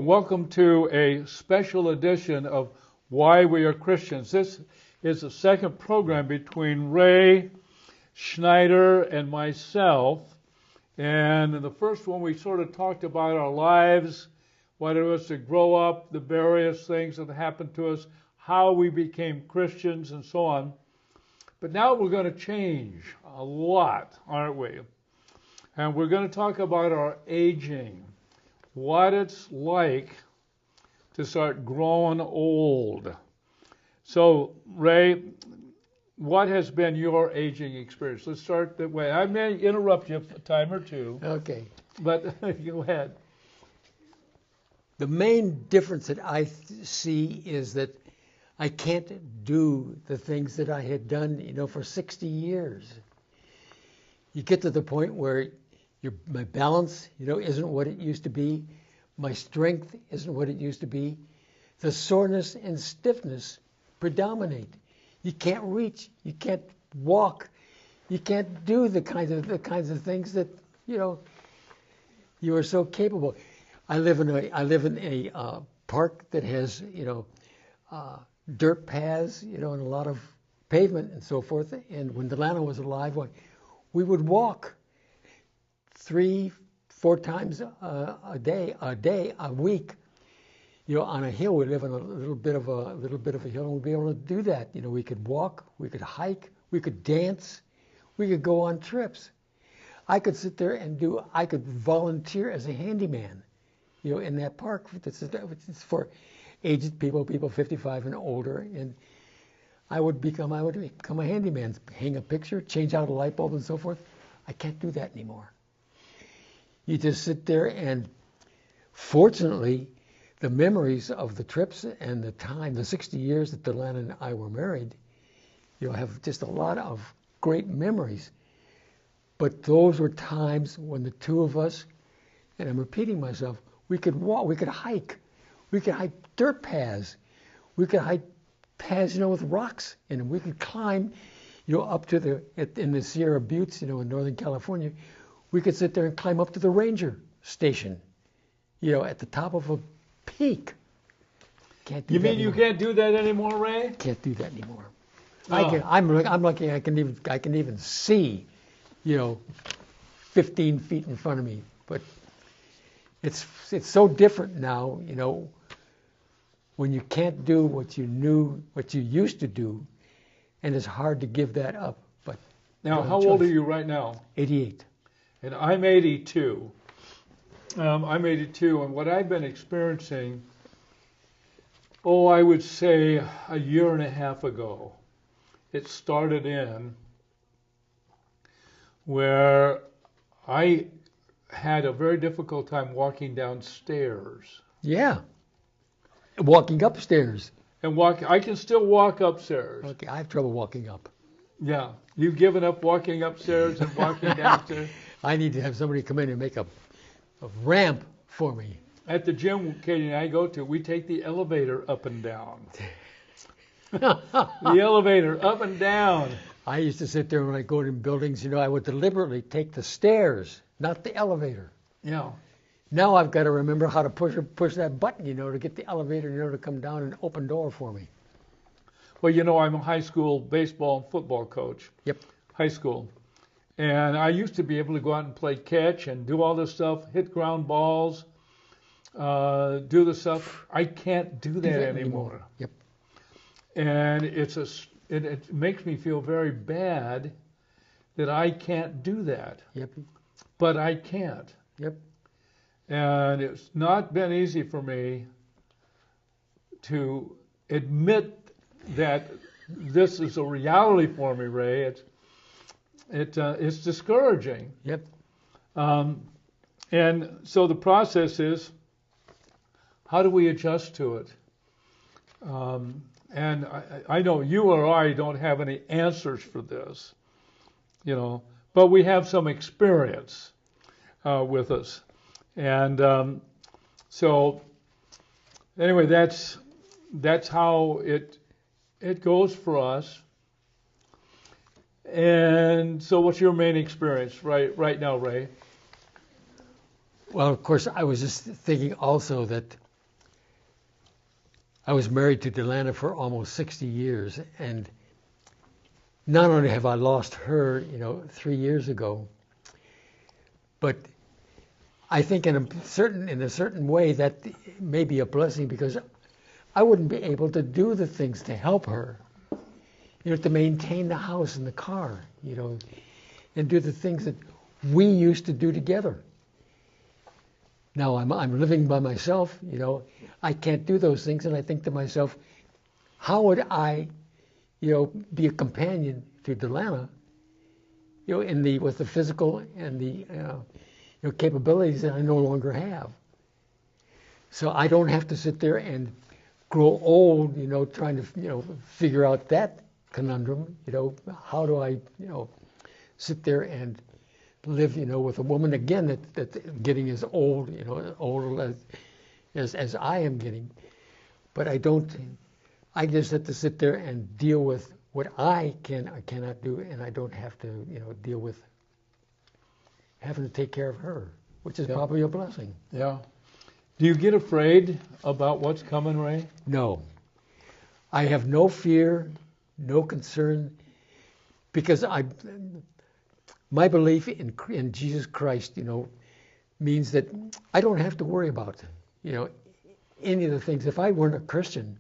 welcome to a special edition of Why We Are Christians. This is the second program between Ray Schneider and myself. And in the first one, we sort of talked about our lives, what it was to grow up, the various things that happened to us, how we became Christians, and so on. But now we're going to change a lot, aren't we? And we're going to talk about our aging, what it's like to start growing old. So, Ray, what has been your aging experience? Let's start that way. I may interrupt you a time or two. Okay. But go ahead. The main difference that I see is that I can't do the things that I had done, for 60 years. You get to the point where my balance, isn't what it used to be. My strength isn't what it used to be. The soreness and stiffness predominate. You can't reach. You can't walk. You can't do the kinds of things that you are so capable. I live in a park that has dirt paths, and a lot of pavement and so forth. And when Delano was alive, we would walk 3-4 times a week. On a hill. We live on a little bit of a hill, and we'd be able to do that. We could walk, we could hike, we could dance, we could go on trips. I could sit there I could volunteer as a handyman, in that park. It's for aged people 55 and older, and I would become a handyman, hang a picture, change out a light bulb, and so forth. I can't do that anymore. You just sit there, and fortunately, the memories of the trips and the time, the 60 years that Delana and I were married, have just a lot of great memories. But those were times when the two of us, and I'm repeating myself, we could walk, we could hike dirt paths, we could hike paths, with rocks in them. We could climb, up to in the Sierra Buttes, in Northern California. We could sit there and climb up to the ranger station, at the top of a peak. Can't do You that mean anymore. You can't do that anymore, Ray? Can't do that anymore. Oh. I'm lucky I can even see, 15 feet in front of me. But it's so different now, when you can't do what you used to do, and it's hard to give that up. But now, how old are you right now? 88. And I'm 82. I'm 82, and what I've been experiencing, I would say a year and a half ago, it started in where I had a very difficult time walking downstairs. Yeah. Walking upstairs. And I can still walk upstairs. Okay, I have trouble walking up. Yeah. You've given up walking upstairs and walking downstairs? I need to have somebody come in and make a ramp for me. At the gym Katie and I go to, we take the elevator up and down. The elevator up and down. I used to sit there when I go in buildings, I would deliberately take the stairs, not the elevator. Yeah. Now I've got to remember how to push that button, to get the elevator, to come down and open door for me. Well, I'm a high school baseball and football coach. Yep. High school. And I used to be able to go out and play catch and do all this stuff, hit ground balls, do the stuff. I can't do that anymore. Yep. And it makes me feel very bad that I can't do that. Yep. But I can't. Yep. And it's not been easy for me to admit that this is a reality for me, Ray. It's discouraging. Yep. And so the process is, how do we adjust to it? And I know you or I don't have any answers for this, but we have some experience with us. And so anyway, that's how it goes for us. And so what's your main experience right now, Ray? Well, of course, I was just thinking also that I was married to Delana for almost 60 years, and not only have I lost her, 3 years ago, but I think in a certain way that may be a blessing, because I wouldn't be able to do the things to help her, to maintain the house and the car, and do the things that we used to do together. Now I'm living by myself, I can't do those things, and I think to myself, how would I, be a companion to Delana, with the physical and the capabilities that I no longer have. So I don't have to sit there and grow old, trying to figure out that conundrum. How do I sit there and live with a woman again that's getting as old, old as I am getting. But I just have to sit there and deal with what I can or cannot do, and I don't have to deal with having to take care of her, which is probably a blessing. Yeah. Do you get afraid about what's coming, Ray? No. I have no fear, no concern, because my belief in Jesus Christ, means that I don't have to worry about, any of the things. If I weren't a Christian,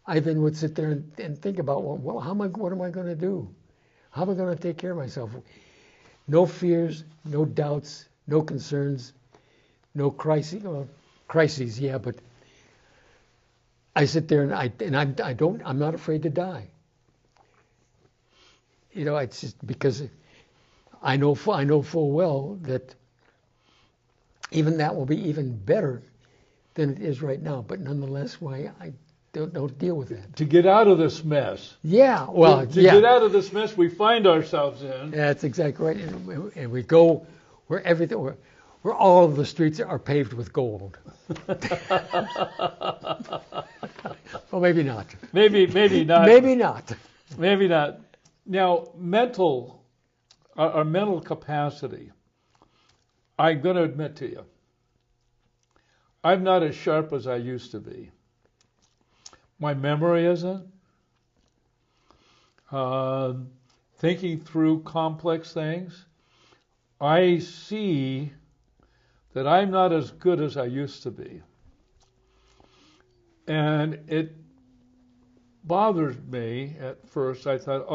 I then would sit there and think about, well, what am I going to do? How am I going to take care of myself? No fears, no doubts, no concerns, no crises. Crises, yeah, but I sit there and I'm not afraid to die. It's just because I know full well that even that will be even better than it is right now. But nonetheless, why I don't deal with that. To get out of this mess. Yeah, well, to get out of this mess we find ourselves in. That's exactly right. And we go where where all of the streets are paved with gold. Well, maybe not. Maybe not. Maybe not. Maybe not. Now, our mental capacity, I'm going to admit to you, I'm not as sharp as I used to be. My memory isn't. Thinking through complex things, I see that I'm not as good as I used to be. And it bothered me at first. I thought,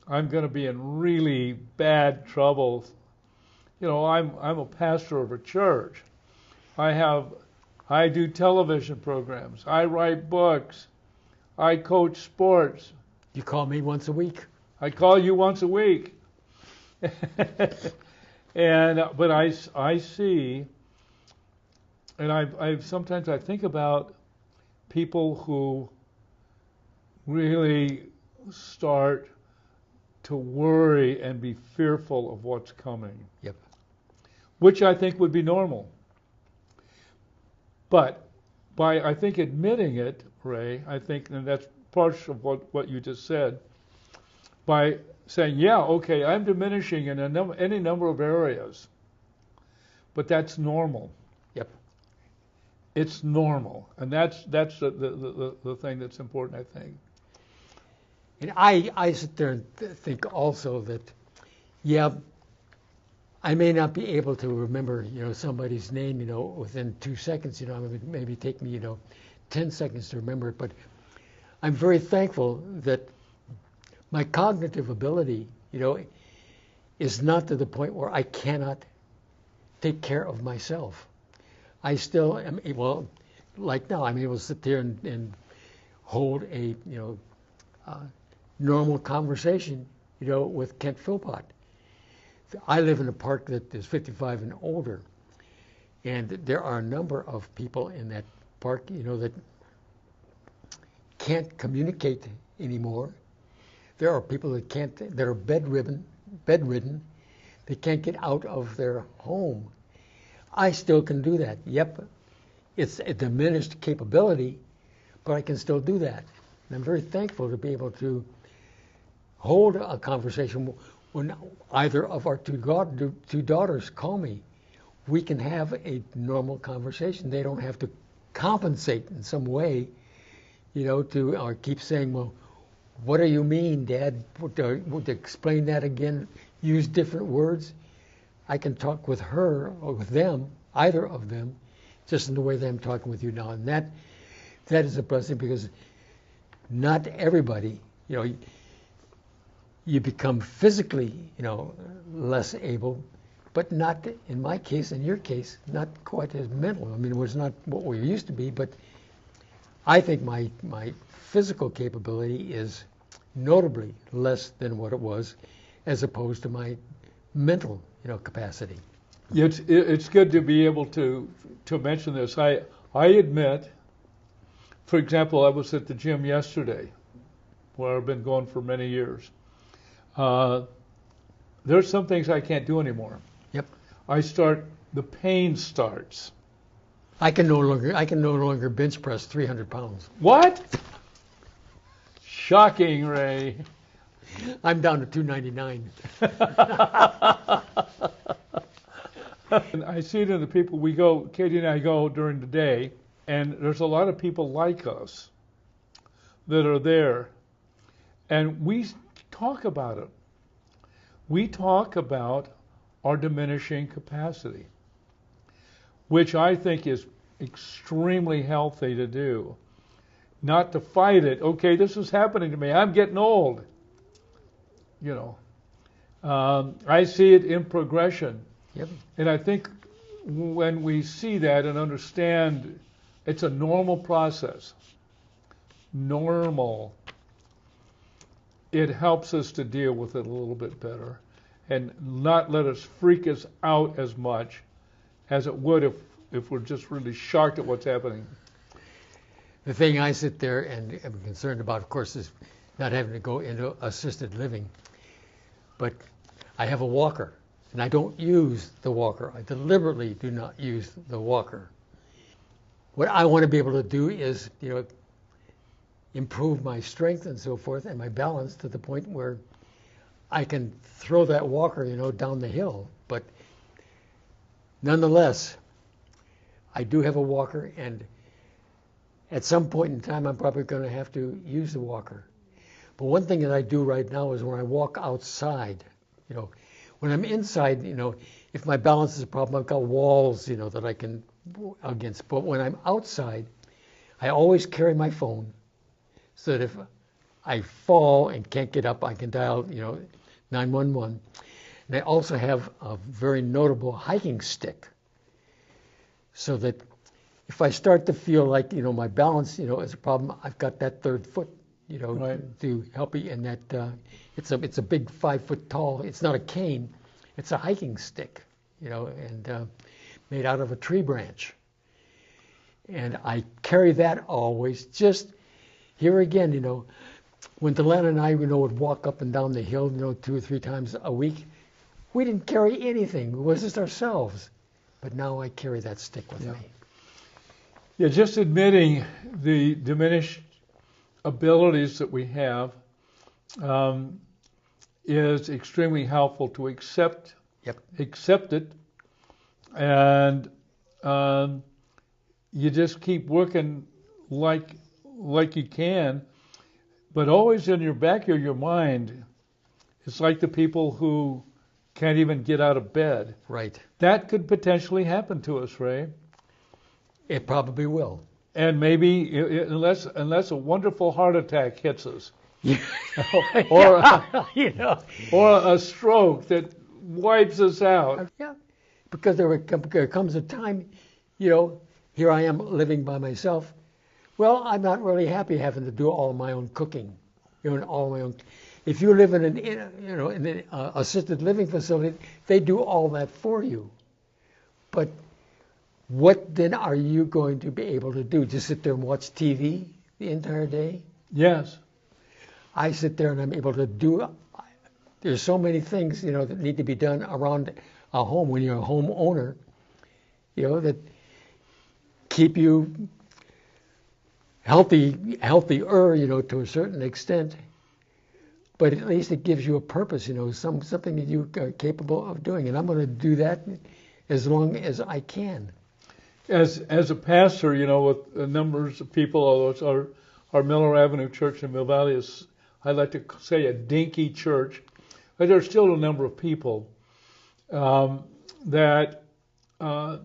I'm going to be in really bad trouble. I'm a pastor of a church. I do television programs. I write books. I coach sports. You call me once a week. I call you once a week. But I see, and I sometimes I think about people who really start to worry and be fearful of what's coming. Yep. Which I think would be normal. But by, I think, admitting it, Ray, I think, and that's part of what you just said, by saying, yeah, okay, I'm diminishing in any number of areas, but that's normal. Yep. It's normal. And that's the thing that's important, I think. And I sit there and think also that, yeah, I may not be able to remember, somebody's name, within 2 seconds, it would maybe take me, 10 seconds to remember it, but I'm very thankful that my cognitive ability, is not to the point where I cannot take care of myself. I still am able, like now, I'm able to sit there and hold a, normal conversation, with Kent Philpott. I live in a park that is 55 and older, and there are a number of people in that park, that can't communicate anymore. There are people that are bedridden. They can't get out of their home. I still can do that. Yep, it's a diminished capability, but I can still do that. And I'm very thankful to be able to hold a conversation when either of our two daughters call me. We can have a normal conversation. They don't have to compensate in some way, or keep saying, well, what do you mean, Dad? Would explain that again, use different words. I can talk with her or with them, either of them, just in the way that I'm talking with you now. And that is a blessing, because not everybody, you become physically, less able, but not, in my case, in your case, not quite as mental. I mean, it was not what we used to be, but I think my physical capability is notably less than what it was, as opposed to my mental, capacity. It's good to be able to mention this. I admit, for example, I was at the gym yesterday, where I've been going for many years. There's some things I can't do anymore. Yep. The pain starts. I can no longer bench press 300 pounds. What? Shocking, Ray. I'm down to 299. And I see it in the people Katie and I go during the day, and there's a lot of people like us that are there. And we talk about it. We talk about our diminishing capacity, which I think is extremely healthy to do. Not to fight it. Okay, this is happening to me. I'm getting old. I see it in progression. Yep. And I think when we see that and understand it's a normal process, it helps us to deal with it a little bit better and not let us freak us out as much as it would if we're just really shocked at what's happening. The thing I sit there and am concerned about, of course, is not having to go into assisted living. But I have a walker, and I don't use the walker. I deliberately do not use the walker. What I want to be able to do is, improve my strength and so forth, and my balance to the point where I can throw that walker, down the hill. But nonetheless, I do have a walker, and at some point in time, I'm probably going to have to use the walker. But one thing that I do right now is when I walk outside, when I'm inside, if my balance is a problem, I've got walls, that I can against. But when I'm outside, I always carry my phone so that if I fall and can't get up, I can dial, 911. And I also have a very notable hiking stick, so that if I start to feel like, my balance, is a problem, I've got that third foot, right, to help me. And that it's a big 5 foot tall. It's not a cane, it's a hiking stick, and made out of a tree branch. And I carry that always. Just here again, when Delanna and I, would walk up and down the hill, 2 or 3 times a week, we didn't carry anything. It was just ourselves. But now I carry that stick with me. Yeah, just admitting the diminished abilities that we have is extremely helpful to accept it, and you just keep working like you can, but always in your back of your mind, it's like the people who can't even get out of bed. Right. That could potentially happen to us, Ray. It probably will. And maybe unless a wonderful heart attack hits us, or or a stroke that wipes us out. Yeah, because there comes a time, here I am living by myself. Well, I'm not really happy having to do all my own cooking, all my own. If you live in an assisted living facility, they do all that for you. But what then are you going to be able to do? Just sit there and watch TV the entire day? Yes. I sit there and I'm able to do. There's so many things that need to be done around a home when you're a homeowner, that keep you healthier, to a certain extent. But at least it gives you a purpose, something that you are capable of doing, and I'm going to do that as long as I can. as a pastor, with numbers of people, although it's our Miller Avenue Church in Mill Valley is, I like to say, a dinky church, but there's still a number of people that are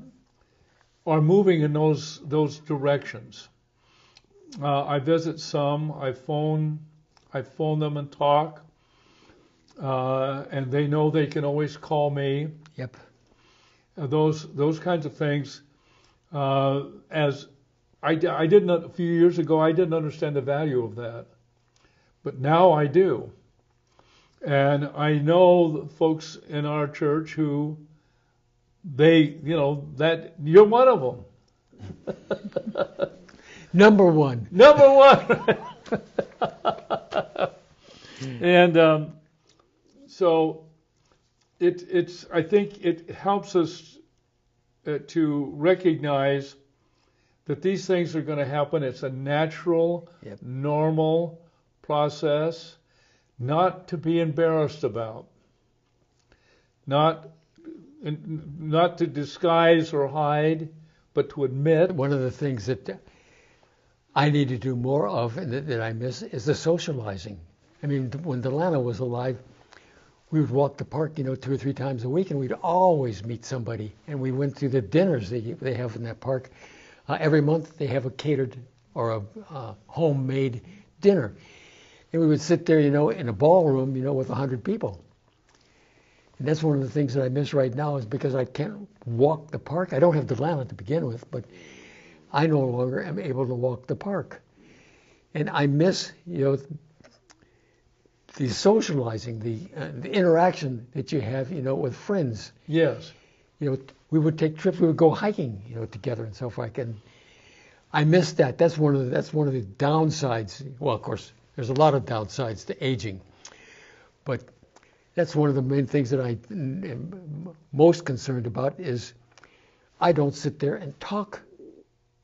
moving in those directions. I visit some. I phone them and talk, and they know they can always call me. Yep. Those kinds of things. As I didn't a few years ago, I didn't understand the value of that, but now I do, and I know folks in our church who that you're one of them. Number one. And so it's I think it helps us to recognize that these things are going to happen. It's a natural, normal process, not to be embarrassed about, not to disguise or hide, but to admit. One of the things that I need to do more of and that I miss is the socializing. I mean, when Delana was alive, we would walk the park, 2 or 3 times a week, and we'd always meet somebody. And we went to the dinners they have in that park. Every month they have a catered or a homemade dinner. And we would sit there, in a ballroom, with 100 people. And that's one of the things that I miss right now is because I can't walk the park. I don't have Delana to begin with, but I no longer am able to walk the park. And I miss, the socializing, the interaction that you have, with friends. Yes. We would take trips. We would go hiking, together and so forth. And I miss that. That's one of the downsides. Well, of course, there's a lot of downsides to aging, but that's one of the main things that I am most concerned about is I don't sit there and talk,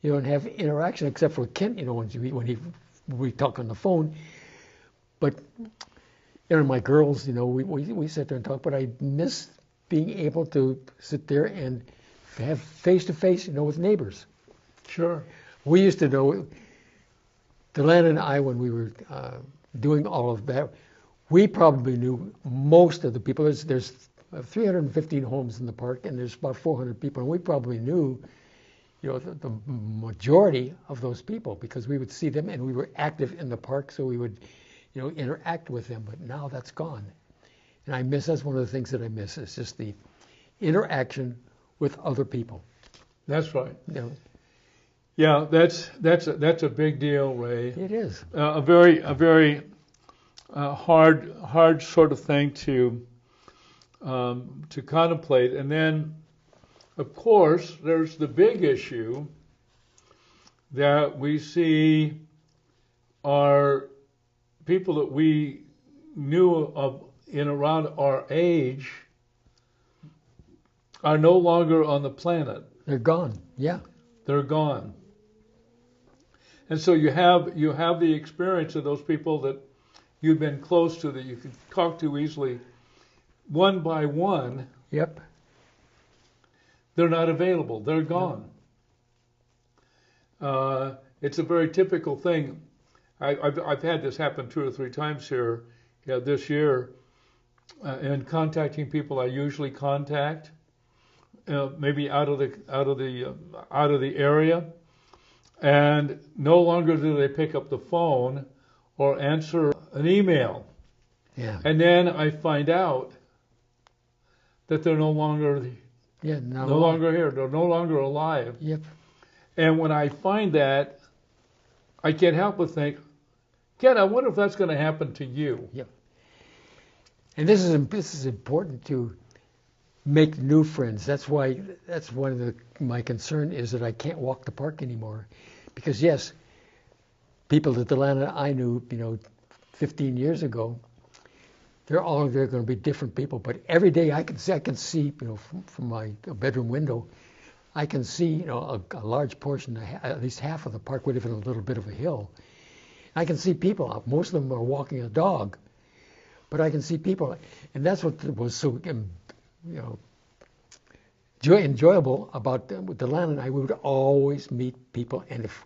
and have interaction except for Kent, when we talk on the phone. But my girls, we sit there and talk. But I miss being able to sit there and have face-to-face, with neighbors. Sure. We used to know, Delana and I, when we were doing all of that, we probably knew most of the people. There's 315 homes in the park, and there's about 400 people, and we probably knew, the majority of those people because we would see them, and we were active in the park, so we would, interact with them. But now that's gone. And that's one of the things that I miss is just the interaction with other people. That's right. Yeah, that's a big deal, Ray. It is. A very hard sort of thing to contemplate. And then, of course, there's the big issue that we see are people that we knew of in around our age are no longer on the planet. They're gone. Yeah. They're gone. And so you have the experience of those people that you've been close to, that you can talk to easily, one by one. Yep. They're not available. They're gone. It's a very typical thing. I've had this happen 2 or 3 times here this year. In contacting people I usually contact, maybe out of the area, and no longer do they pick up the phone or answer an email. Yeah. And then I find out that they're no longer here. They're no longer alive. Yep. And when I find that, I can't help but think, Ken, I wonder if that's going to happen to you. Yep. And this is important to make new friends. That's one of my concern is that I can't walk the park anymore, because yes, people that Delana I knew, 15 years ago, they're going to be different people. But every day I can see, from my bedroom window, I can see, a large portion, at least half of the park. We live in a little bit of a hill. I can see people. Most of them are walking a dog, but I can see people, and that's what was so, enjoyable about with Delanna and I, we would always meet people, and if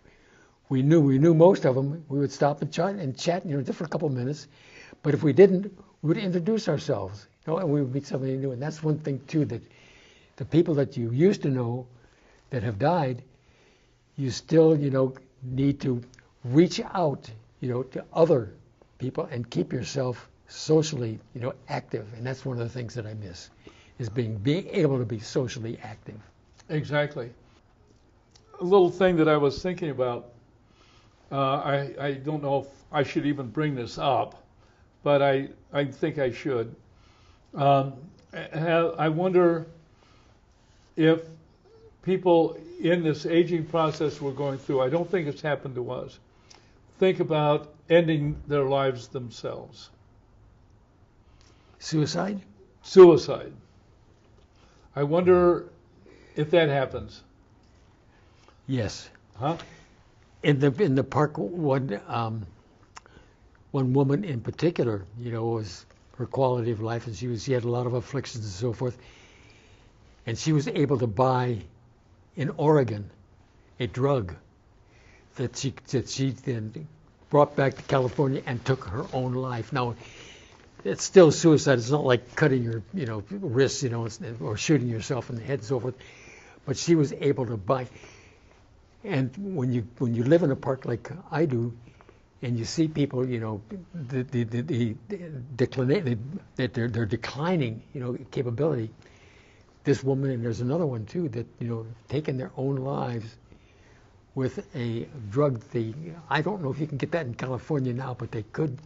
we knew most of them, we would stop and chat, just for a couple of minutes. But if we didn't, we would introduce ourselves, and we would meet somebody new. And that's one thing too, that the people that you used to know that have died, you still, need to reach out, to other people and keep yourself socially, active. And that's one of the things that I miss, is being able to be socially active. Exactly. A little thing that I was thinking about, I don't know if I should even bring this up, but I think I should. I wonder if people in this aging process we're going through, I don't think it's happened to us, think about ending their lives themselves. Suicide? Suicide. I wonder if that happens. Yes. Huh? In the park, one woman in particular, was her quality of life, and she had a lot of afflictions and so forth, and she was able to buy in Oregon a drug that she then brought back to California and took her own life. Now, it's still suicide. It's not like cutting your wrists, or shooting yourself in the head and so forth. But she was able to buy. And when you live in a park like I do, and you see people, they're declining, capability. This woman, and there's another one too, that taken their own lives with a drug. I don't know if you can get that in California now, but they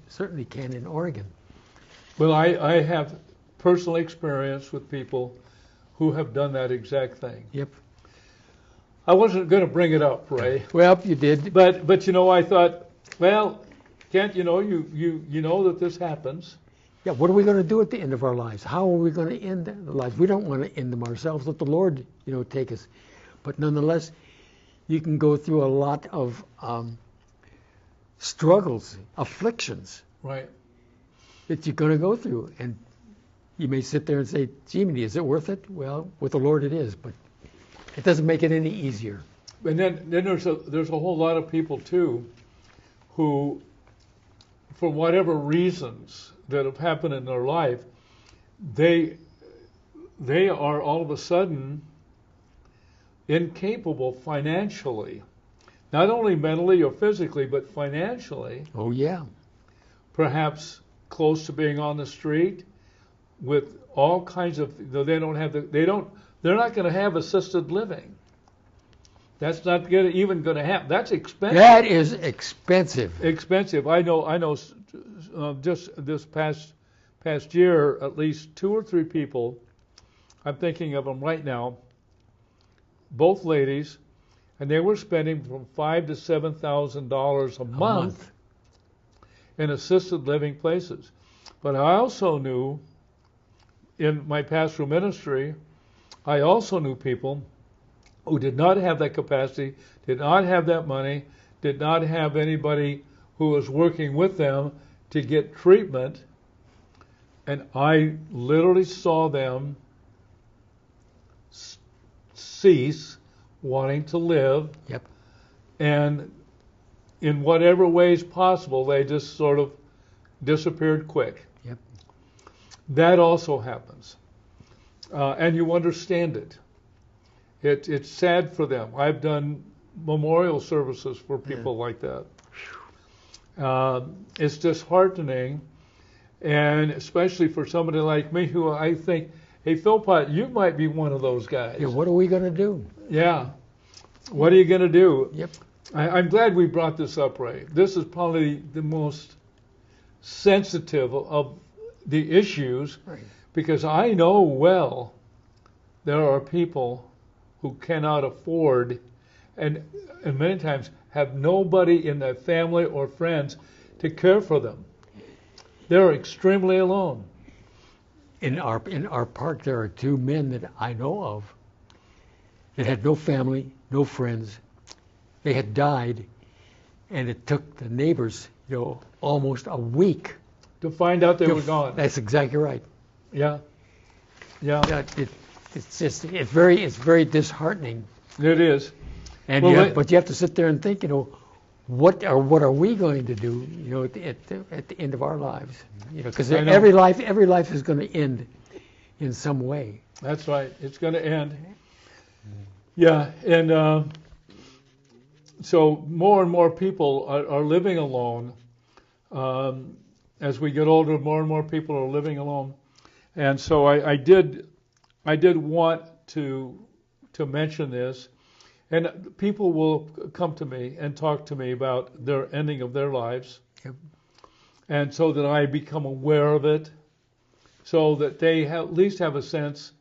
certainly can in Oregon. Well, I have personal experience with people who have done that exact thing. Yep. I wasn't going to bring it up, Ray. Well, you did. But I thought, well, Kent, you know that this happens. Yeah, what are we going to do at the end of our lives? How are we going to end the lives? We don't want to end them ourselves. Let the Lord, take us. But nonetheless, you can go through a lot of struggles, afflictions. Right. That you're going to go through. And you may sit there and say, gee, is it worth it? Well, with the Lord it is, but it doesn't make it any easier. And then there's a whole lot of people, too, who, for whatever reasons that have happened in their life, they are all of a sudden incapable financially, not only mentally or physically, but financially. Oh yeah. Perhaps close to being on the street with all kinds of. They're not going to have assisted living. That's not even going to happen. That's expensive. That is expensive. Expensive. I know. Just this past year, at least 2 or 3 people, I'm thinking of them right now, both ladies, and they were spending from $5,000 to $7,000 a month in assisted living places. But I also knew, in my pastoral ministry, I also knew people who did not have that capacity, did not have that money, did not have anybody who was working with them to get treatment, and I literally saw them cease wanting to live. Yep. And in whatever ways possible, they just sort of disappeared quick. Yep. That also happens. And you understand it. It's sad for them. I've done memorial services for people like that. It's disheartening, and especially for somebody like me who I think, hey, Philpott, you might be one of those guys. Yeah, what are we going to do? Yeah. What are you going to do? Yep. I'm glad we brought this up, Ray. This is probably the most sensitive of the issues, right, because I know well there are people who cannot afford, and many times have nobody in their family or friends to care for them. They're extremely alone. In our park, there are 2 men that I know of that had no family, no friends. They had died, and it took the neighbors, almost a week To find out they were gone. That's exactly right. Yeah. Yeah. it's very disheartening. It is. And but you have to sit there and think, what are we going to do, at the end of our lives, because every life is going to end in some way. That's right. It's going to end. Yeah, and so more and more people are living alone. As we get older, more and more people are living alone, and so I did want to mention this, and people will come to me and talk to me about their ending of their lives, Yep. and so that I become aware of it, so that they at least have a sense.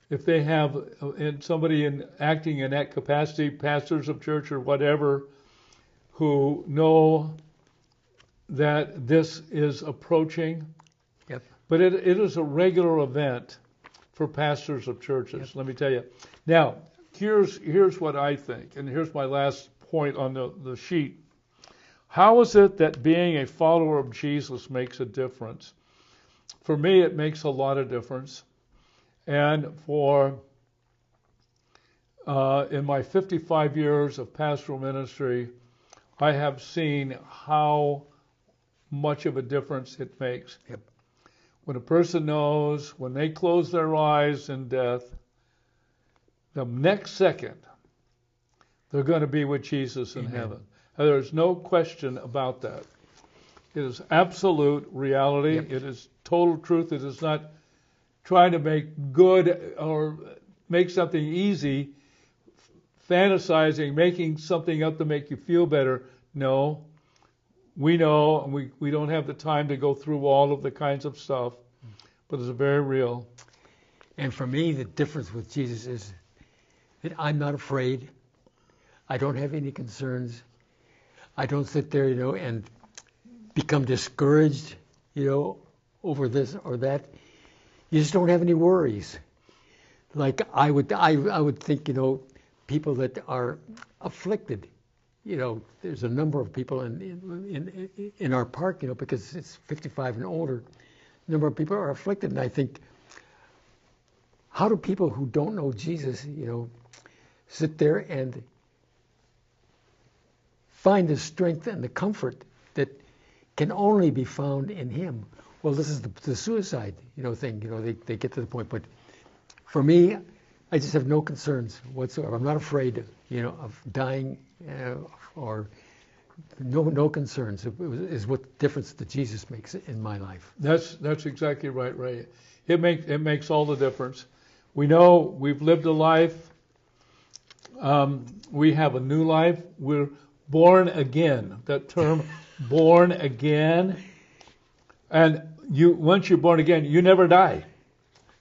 If they have somebody acting in that capacity, pastors of church or whatever, who know that this is approaching. Yep. But it is a regular event for pastors of churches. Yep. Let me tell you. Now, here's what I think, and here's my last point on the sheet. How is it that being a follower of Jesus makes a difference? For me, it makes a lot of difference. And in my 55 years of pastoral ministry, I have seen how much of a difference it makes. Yep. When a person knows, when they close their eyes in death, the next second, they're going to be with Jesus in heaven. There's no question about that. It is absolute reality. Yep. It is total truth. It is not trying to make good or make something easy, fantasizing, making something up to make you feel better. No, we know, and we don't have the time to go through all of the kinds of stuff, but it's very real. And for me, the difference with Jesus is that I'm not afraid. I don't have any concerns. I don't sit there, and become discouraged, over this or that. You just don't have any worries. Like I would think, people that are afflicted, there's a number of people in our park, because it's 55 and older. A number of people are afflicted, and I think, how do people who don't know Jesus, sit there and find the strength and the comfort that can only be found in Him? Well, this is the suicide, thing. They get to the point. But for me, I just have no concerns whatsoever. I'm not afraid, of dying, or no concerns. Is what difference that Jesus makes in my life. That's exactly right, Ray. It makes all the difference. We know we've lived a life. We have a new life. We're born again. That term, born again. And once you're born again, you never die.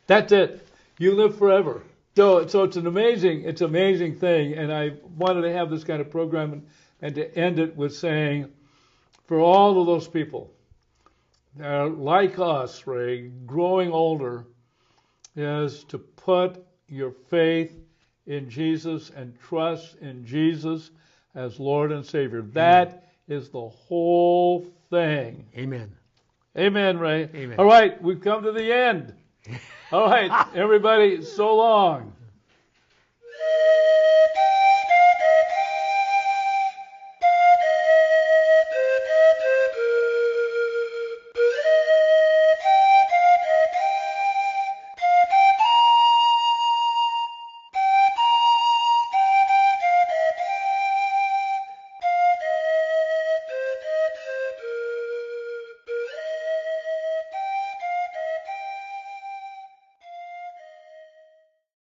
That's it. You live forever. So it's an amazing thing. And I wanted to have this kind of program and to end it with saying, for all of those people that are like us, Ray, growing older, is to put your faith in Jesus and trust in Jesus as Lord and Savior. That is the whole thing. Amen. Amen, Ray. Amen. All right, we've come to the end. All right, everybody, so long.